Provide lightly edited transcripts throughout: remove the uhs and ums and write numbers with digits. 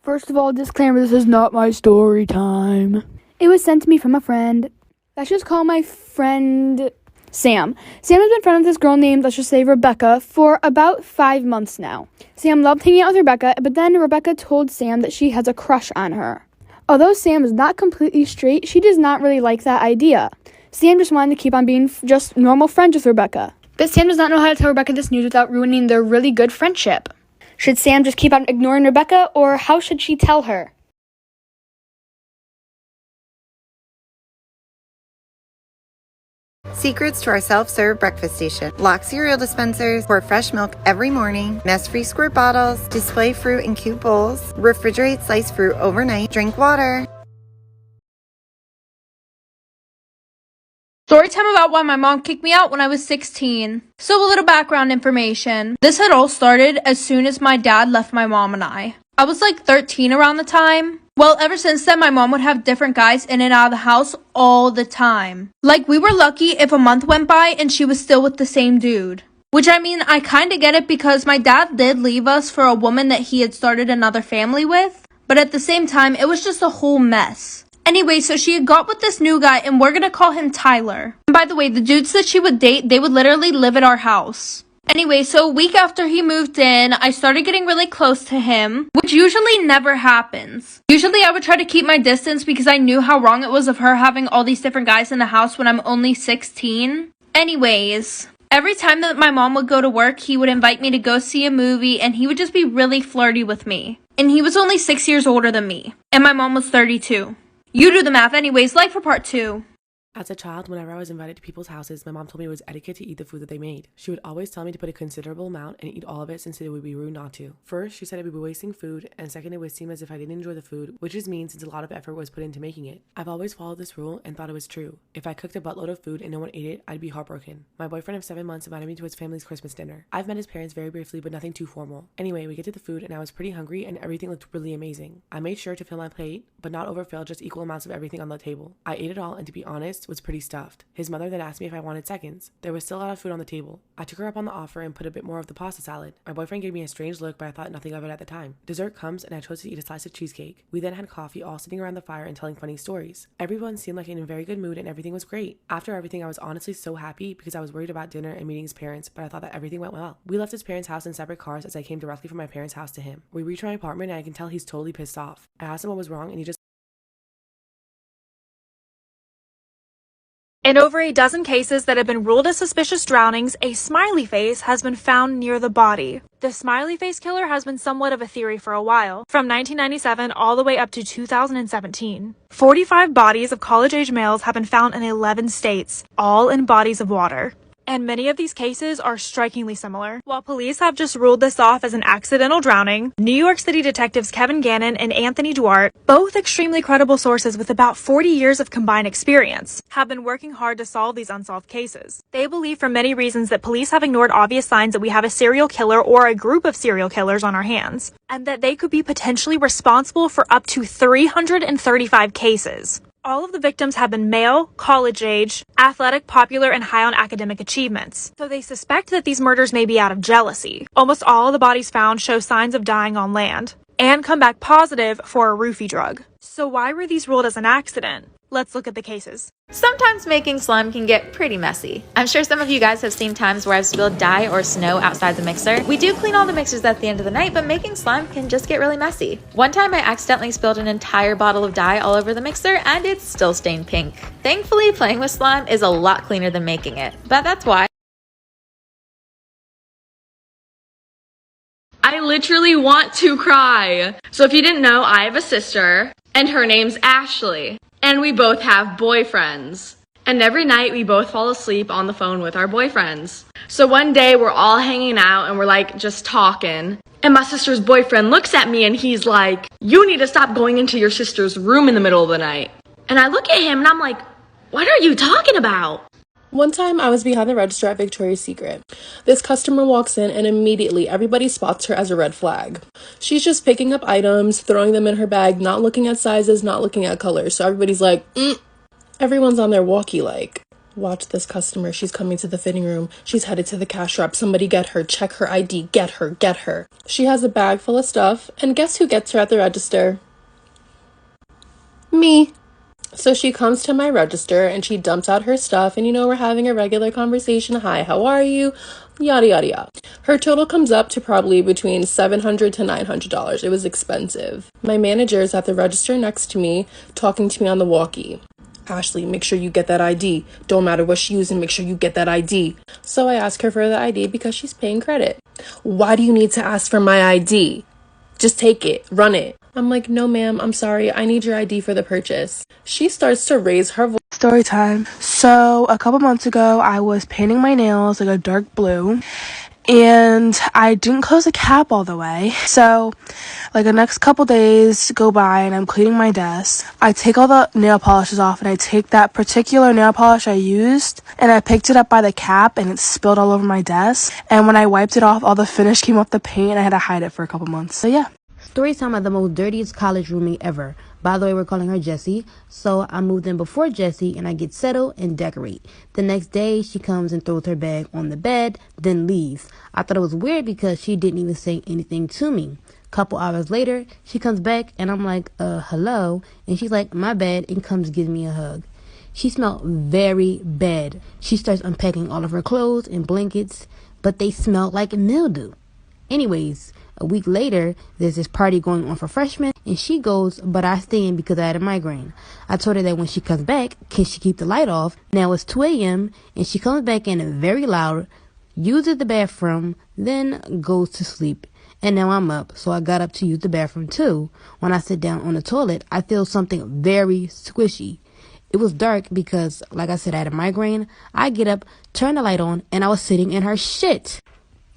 First of all, disclaimer, this is not my story time. It was sent to me from a friend. Let's just call my friend Sam. Sam has been friends with this girl named, let's just say, Rebecca for about 5 months now. Sam loved hanging out with Rebecca, but then Rebecca told Sam that she has a crush on her. Although Sam is not completely straight, she does not really like that idea. Sam just wanted to keep on being just normal friends with Rebecca. But Sam does not know how to tell Rebecca this news without ruining their really good friendship. Should Sam just keep on ignoring Rebecca, or how should she tell her? Secrets to our self-serve breakfast station. Lock cereal dispensers, pour fresh milk every morning, mess-free squirt bottles, display fruit in cute bowls, refrigerate sliced fruit overnight, drink water. Storytime about why my mom kicked me out when I was 16. So a little background information. This had all started as soon as my dad left my mom and I. I was like 13 around the time. Well, ever since then, my mom would have different guys in and out of the house all the time. Like, we were lucky if a month went by and she was still with the same dude. Which, I mean, I kinda get it because my dad did leave us for a woman that he had started another family with. But at the same time, it was just a whole mess. Anyway, so she had got with this new guy, and we're gonna call him Tyler. And by the way, the dudes that she would date, they would literally live at our house. Anyway, so a week after he moved in, I started getting really close to him, which usually never happens. Usually I would try to keep my distance because I knew how wrong it was of her having all these different guys in the house when I'm only 16. Anyways, every time that my mom would go to work, he would invite me to go see a movie, and he would just be really flirty with me. And he was only 6 years older than me, and my mom was 32. You do the math. Anyways, like for part 2. As a child, whenever I was invited to people's houses, my mom told me it was etiquette to eat the food that they made. She would always tell me to put a considerable amount and eat all of it since it would be rude not to. First, she said I would be wasting food, and second, it would seem as if I didn't enjoy the food, which is mean since a lot of effort was put into making it. I've always followed this rule and thought it was true. If I cooked a buttload of food and no one ate it, I'd be heartbroken. My boyfriend of 7 months invited me to his family's Christmas dinner. I've met his parents very briefly, but nothing too formal. Anyway, we get to the food and I was pretty hungry and everything looked really amazing. I made sure to fill my plate, but not overfill, just equal amounts of everything on the table. I ate it all and to be honest, was pretty stuffed. His mother then asked me if I wanted seconds. There was still a lot of food on the table. I took her up on the offer and put a bit more of the pasta salad. My boyfriend gave me a strange look, but I thought nothing of it at the time. Dessert comes and I chose to eat a slice of cheesecake. We then had coffee, all sitting around the fire and telling funny stories. Everyone seemed like in a very good mood and everything was great. After everything, I was honestly so happy because I was worried about dinner and meeting his parents, but I thought that everything went well. We left his parents' house in separate cars as I came directly from my parents' house to him. We reached my apartment and I can tell he's totally pissed off. I asked him what was wrong and he just In over a dozen cases that have been ruled as suspicious drownings, a smiley face has been found near the body. The smiley face killer has been somewhat of a theory for a while, from 1997 all the way up to 2017. 45 bodies of college-age males have been found in 11 states, all in bodies of water. And many of these cases are strikingly similar. While police have just ruled this off as an accidental drowning, New York City detectives Kevin Gannon and Anthony Duarte, both extremely credible sources with about 40 years of combined experience, have been working hard to solve these unsolved cases. They believe for many reasons that police have ignored obvious signs that we have a serial killer or a group of serial killers on our hands, and that they could be potentially responsible for up to 335 cases. All of the victims have been male, college-age, athletic, popular, and high on academic achievements. So they suspect that these murders may be out of jealousy. Almost all of the bodies found show signs of dying on land, and come back positive for a roofie drug. So why were these ruled as an accident? Let's look at the cases. Sometimes making slime can get pretty messy. I'm sure some of you guys have seen times where I've spilled dye or snow outside the mixer. We do clean all the mixers at the end of the night, but making slime can just get really messy. One time I accidentally spilled an entire bottle of dye all over the mixer and it's still stained pink. Thankfully, playing with slime is a lot cleaner than making it, but that's why. I literally want to cry. So if you didn't know, I have a sister and her name's Ashley. And we both have boyfriends. And every night we both fall asleep on the phone with our boyfriends. So one day we're all hanging out and we're like just talking. And my sister's boyfriend looks at me and he's like, "You need to stop going into your sister's room in the middle of the night." And I look at him and I'm like, "What are you talking about?" One time I was behind the register at Victoria's Secret. This customer walks in and immediately everybody spots her as a red flag. She's just picking up items, throwing them in her bag, not looking at sizes, not looking at colors. So everybody's like, everyone's on their walkie like. Watch this customer. She's coming to the fitting room. She's headed to the cash wrap. Somebody get her. Check her ID. Get her. Get her. She has a bag full of stuff. And guess who gets her at the register? Me. So she comes to my register and she dumps out her stuff. And we're having a regular conversation. Hi, how are you? Yada, yada, yada. Her total comes up to probably between $700 to $900. It was expensive. My manager is at the register next to me, talking to me on the walkie. Ashley, make sure you get that ID. Don't matter what she's using, make sure you get that ID. So I ask her for the ID because she's paying credit. Why do you need to ask for my ID? Just take it, run it. I'm like, no ma'am, I'm sorry, I need your ID for the purchase. She starts to raise her voice. Story time. So a couple months ago, I was painting my nails like a dark blue, and I didn't close the cap all the way. So like the next couple days go by and I'm cleaning my desk. I take all the nail polishes off and I take that particular nail polish I used and I picked it up by the cap and it spilled all over my desk. And when I wiped it off, all the finish came off the paint and I had to hide it for a couple months. So yeah. Storytime had the most dirtiest college roommate ever. By the way, we're calling her Jessie. So I moved in before Jessie and I get settled and decorate. The next day, she comes and throws her bag on the bed, then leaves. I thought it was weird because she didn't even say anything to me. Couple hours later, she comes back and I'm like, hello? And she's like, my bad, and comes give me a hug. She smelled very bad. She starts unpacking all of her clothes and blankets, but they smelled like mildew. Anyways, a week later, there's this party going on for freshmen, and she goes, but I stay in because I had a migraine. I told her that when she comes back, can she keep the light off? Now it's 2 a.m., and she comes back in very loud, uses the bathroom, then goes to sleep. And now I'm up, so I got up to use the bathroom too. When I sit down on the toilet, I feel something very squishy. It was dark because, like I said, I had a migraine. I get up, turn the light on, and I was sitting in her shit.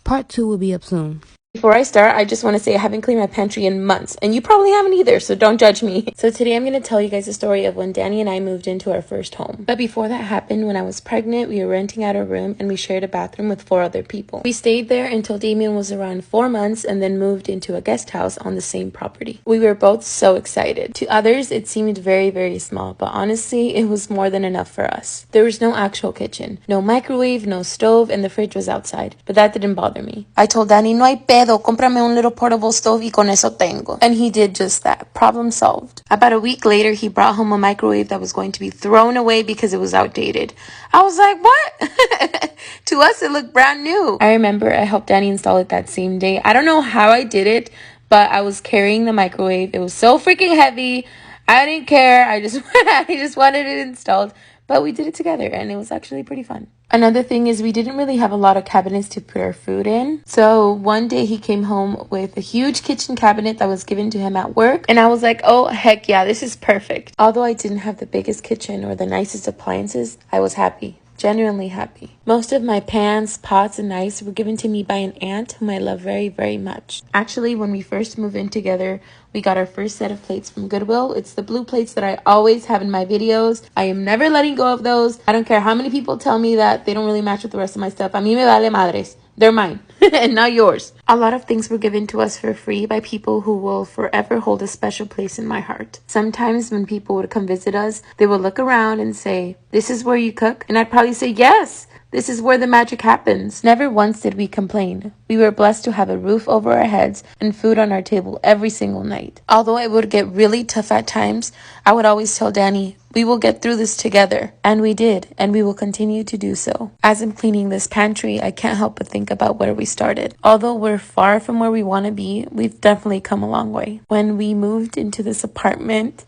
Part 2 will be up soon. Before I start, I just want to say I haven't cleaned my pantry in months, and you probably haven't either, so don't judge me. So today I'm going to tell you guys the story of when Danny and I moved into our first home. But before that happened, when I was pregnant, we were renting out a room, and we shared a bathroom with 4 other people. We stayed there until Damien was around 4 months, and then moved into a guest house on the same property. We were both so excited. To others, it seemed very, very small, but honestly, it was more than enough for us. There was no actual kitchen, no microwave, no stove, and the fridge was outside, but that didn't bother me. I told Danny, no hay pedo, cómprame un little portable stove y con eso tengo. And he did just that. Problem solved. About a week later, he brought home a microwave that was going to be thrown away because it was outdated. I was like, what? To us, it looked brand new. I remember I helped Danny install it that same day. I don't know how I did it, but I was carrying the microwave. It was so freaking heavy. I didn't care. I just wanted it installed. But we did it together, and it was actually pretty fun. Another thing is we didn't really have a lot of cabinets to put our food in. So one day he came home with a huge kitchen cabinet that was given to him at work. And I was like, oh, heck yeah, this is perfect. Although I didn't have the biggest kitchen or the nicest appliances, I was happy. Genuinely happy. Most of my pans, pots, and knives were given to me by an aunt whom I love very, very much. Actually, when we first moved in together, we got our first set of plates from Goodwill. It's the blue plates that I always have in my videos. I am never letting go of those. I don't care how many people tell me that they don't really match with the rest of my stuff. A mí me vale madres. They're mine and not yours. A lot of things were given to us for free by people who will forever hold a special place in my heart. Sometimes when people would come visit us, they would look around and say, this is where you cook? And I'd probably say, yes. This is where the magic happens. Never once did we complain. We were blessed to have a roof over our heads and food on our table every single night. Although it would get really tough at times, I would always tell Danny, we will get through this together. And we did, and we will continue to do so. As I'm cleaning this pantry, I can't help but think about where we started. Although we're far from where we want to be, we've definitely come a long way. When we moved into this apartment,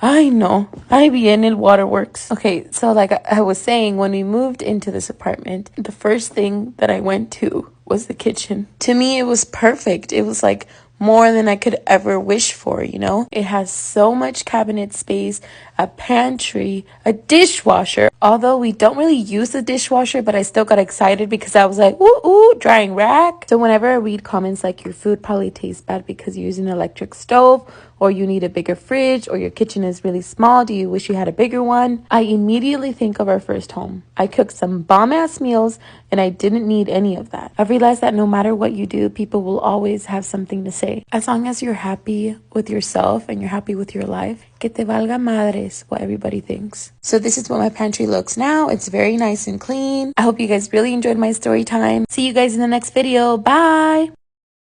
I know. I be in el waterworks. Okay, so like I was saying, when we moved into this apartment, the first thing that I went to was the kitchen. To me, it was perfect. It was like more than I could ever wish for, you know? It has so much cabinet space, a pantry, a dishwasher. Although we don't really use the dishwasher, but I still got excited because I was like, ooh, drying rack. So whenever I read comments like your food probably tastes bad because you're using an electric stove, or you need a bigger fridge, or your kitchen is really small, do you wish you had a bigger one? I immediately think of our first home. I cooked some bomb-ass meals, and I didn't need any of that. I've realized that no matter what you do, people will always have something to say. As long as you're happy with yourself and you're happy with your life, que te valga madres what everybody thinks. So this is what my pantry looks now. It's very nice and clean. I hope you guys really enjoyed my story time. See you guys in the next video. Bye!